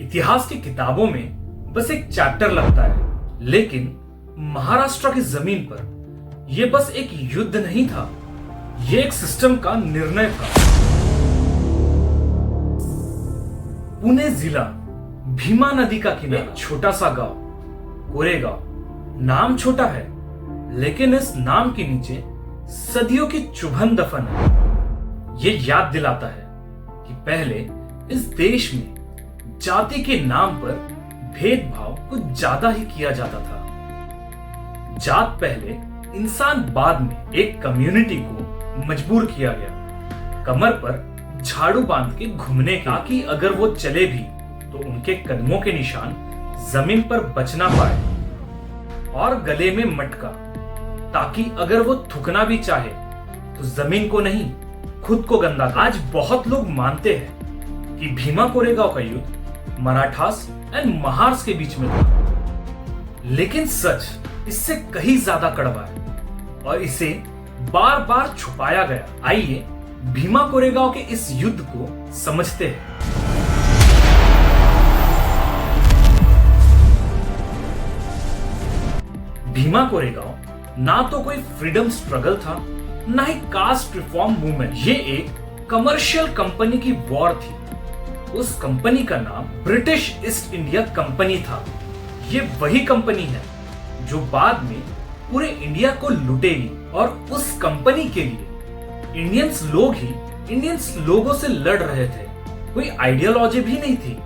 इतिहास की किताबों में बस एक चैप्टर लगता है, लेकिन महाराष्ट्र की जमीन पर यह बस एक युद्ध नहीं था, यह एक सिस्टम का निर्णय था। पुणे जिला, भीमा नदी का किनारा, छोटा सा गांव कोरेगांव। नाम छोटा है, लेकिन इस नाम के नीचे सदियों की चुभन दफन है। यह याद दिलाता है कि पहले इस देश में जाति के नाम पर भेदभाव कुछ ज्यादा ही किया जाता था। जात पहले, इंसान बाद में। एक कम्युनिटी को मजबूर किया गया कमर पर झाड़ू बांध के घूमने के, ताकि अगर वो चले भी तो उनके कदमों के निशान जमीन पर बच ना पाए, और गले में मटका, ताकि अगर वो थूकना भी चाहे तो जमीन को नहीं, खुद को गंदा। आज बहुत लोग मानते हैं कि भीमा कोरेगांव का युद्ध मराठास एंड महार्स के बीच में था, लेकिन सच इससे कहीं ज्यादा कड़वा है और इसे बार बार छुपाया गया। आइए भीमा कोरेगांव के इस युद्ध को समझते हैं। भीमा कोरेगांव ना तो कोई फ्रीडम स्ट्रगल था, ना ही कास्ट रिफॉर्म मूवमेंट। ये एक कमर्शियल कंपनी की वॉर थी। उस कंपनी का नाम ब्रिटिश ईस्ट इंडिया कंपनी था। ये वही कंपनी है जो बाद में पूरे इंडिया को लुटेगी, और उस कंपनी के लिए इंडियंस लोग ही इंडियंस लोगों से लड़ रहे थे। कोई आइडियोलॉजी भी नहीं थी,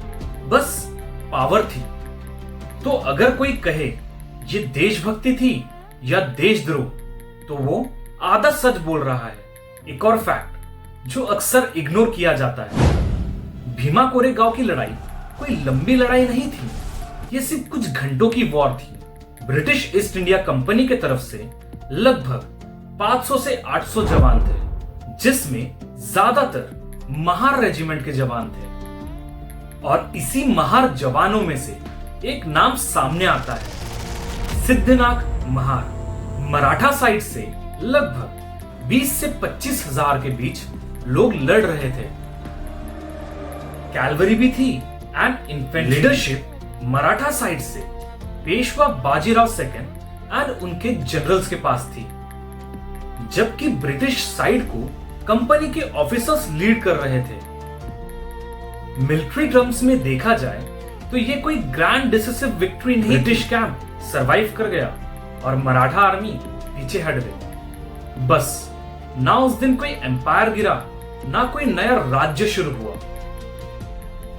बस पावर थी। तो अगर कोई कहे ये देशभक्ति थी या देशद्रोह, तो वो आधा सच बोल रहा है। एक और फैक्ट जो अक्सर इग्नोर किया जाता है, भीमा कोरेगांव की लड़ाई कोई लंबी लड़ाई नहीं थी, ये सिर्फ कुछ घंटों की वॉर थी। ब्रिटिश ईस्ट इंडिया कंपनी की तरफ से लगभग 500 से 800 जवान थे, जिसमें ज्यादातर महार रेजिमेंट के जवान थे। और इसी महार जवानों में से एक नाम सामने आता है, सिद्धनाथ महार। मराठा साइड से लगभग 20 से 25 हजार के बीच लोग लड़ रहे थे। कैलवरी भी थी and infantry. Leadership Maratha side से पेशवा बाजीराव सेकंड एंड उनके जनरल्स के पास थी, जबकि ब्रिटिश साइड को कंपनी के ऑफिसर्स लीड कर रहे थे। मिलिट्री टर्म्स में देखा जाए तो ये कोई ग्रैंड डिसिसिव विक्ट्री नहीं। ब्रिटिश कैंप सरवाइव कर गया और मराठा आर्मी पीछे हट गई। बस ना उस दिन कोई एम्पायर गिरा, ना कोई नया राज्य शुरू हुआ।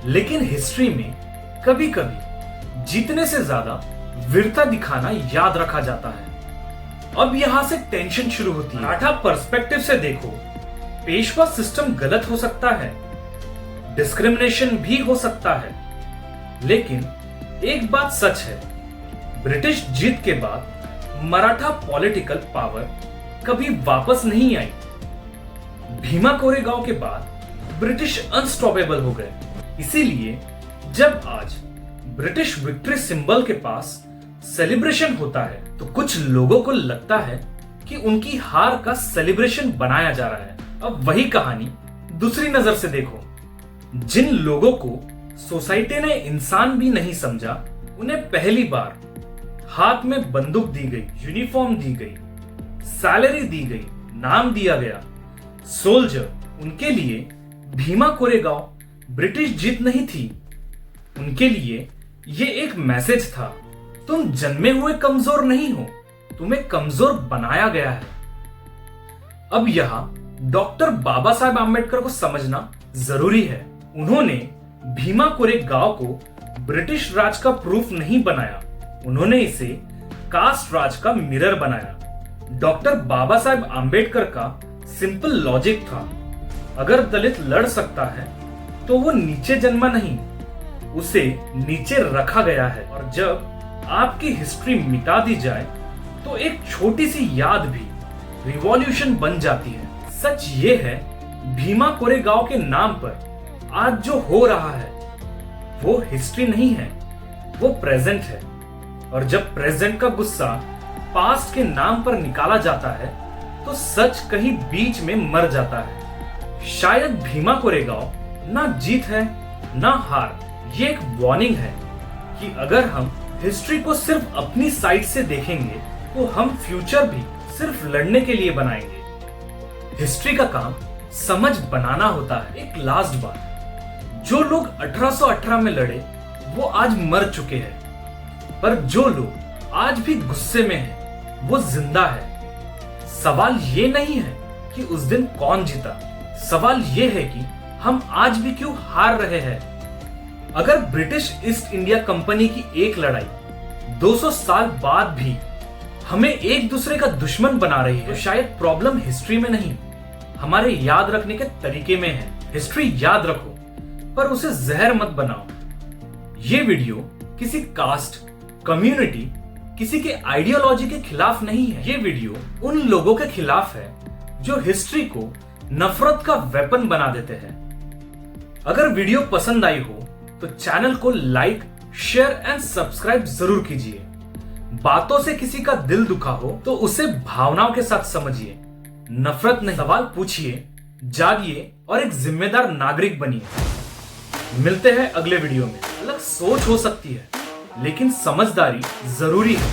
लेकिन हिस्ट्री में कभी कभी जीतने से ज्यादा वीरता दिखाना याद रखा जाता है। अब यहां से टेंशन शुरू होती है। मराठा पर्सपेक्टिव से देखो, पेशवा सिस्टम गलत हो सकता है, डिस्क्रिमिनेशन भी हो सकता है, लेकिन एक बात सच है, ब्रिटिश जीत के बाद मराठा पॉलिटिकल पावर कभी वापस नहीं आई। भीमा कोरेगांव के बाद ब्रिटिश अनस्टॉपेबल हो गए। इसीलिए जब आज ब्रिटिश विक्ट्री सिंबल के पास सेलिब्रेशन होता है, तो कुछ लोगों को लगता है कि उनकी हार का सेलिब्रेशन बनाया जा रहा है। अब वही कहानी दूसरी नजर से देखो। जिन लोगों को सोसाइटी ने इंसान भी नहीं समझा, उन्हें पहली बार हाथ में बंदूक दी गई, यूनिफॉर्म दी गई, सैलरी दी गई, नाम दिया गया, सोल्जर। उनके लिए भीमा कोरेगांव ब्रिटिश जीत नहीं थी, उनके लिए ये एक मैसेज था, तुम जन्मे हुए कमजोर नहीं हो, तुम्हें कमजोर बनाया गया है। अब यहां डॉक्टर बाबा साहेब आम्बेडकर को समझना जरूरी है। उन्होंने भीमा कोरेगांव को ब्रिटिश राज का प्रूफ नहीं बनाया, उन्होंने इसे कास्ट राज का मिरर बनाया। डॉक्टर बाबा साहेब आम्बेडकर का सिंपल लॉजिक था, अगर दलित लड़ सकता है तो वो नीचे जन्मा नहीं, उसे नीचे रखा गया है। और जब आपकी हिस्ट्री मिटा दी जाए तो एक छोटी सी याद भी रिवॉल्यूशन बन जाती है। सच ये है, भीमा कोरेगांव के नाम पर आज जो हो रहा है वो हिस्ट्री नहीं है, वो प्रेजेंट है। और जब प्रेजेंट का गुस्सा पास्ट के नाम पर निकाला जाता है तो सच कहीं बीच में मर जाता है। शायद भीमा कोरेगांव ना जीत है, ना हार, ये एक वार्निंग है कि अगर हम हिस्ट्री को सिर्फ अपनी साइड से देखेंगे तो हम फ्यूचर भी सिर्फ लड़ने के लिए बनाएंगे। हिस्ट्री का काम समझ बनाना होता है। एक लास्ट बात, जो लोग 1818 में लड़े वो आज मर चुके हैं, पर जो लोग आज भी गुस्से में हैं वो जिंदा है। सवाल ये नहीं है कि उस दिन कौन जीता, सवाल ये है कि हम आज भी क्यों हार रहे हैं। अगर ब्रिटिश ईस्ट इंडिया कंपनी की एक लड़ाई 200 साल बाद भी हमें एक दूसरे का दुश्मन बना रही है, तो शायद प्रॉब्लम हिस्ट्री में नहीं, हमारे याद रखने के तरीके में है। हिस्ट्री याद रखो, पर उसे जहर मत बनाओ। ये वीडियो किसी कास्ट, कम्युनिटी, किसी के आइडियोलॉजी के खिलाफ नहीं है। ये वीडियो उन लोगों के खिलाफ है जो हिस्ट्री को नफरत का वेपन बना देते हैं। अगर वीडियो पसंद आई हो तो चैनल को लाइक, शेयर एंड सब्सक्राइब जरूर कीजिए। बातों से किसी का दिल दुखा हो तो उसे भावनाओं के साथ समझिए, नफरत नहीं। सवाल पूछिए, जागिए और एक जिम्मेदार नागरिक बनिए। मिलते हैं अगले वीडियो में। अलग सोच हो सकती है लेकिन समझदारी जरूरी है।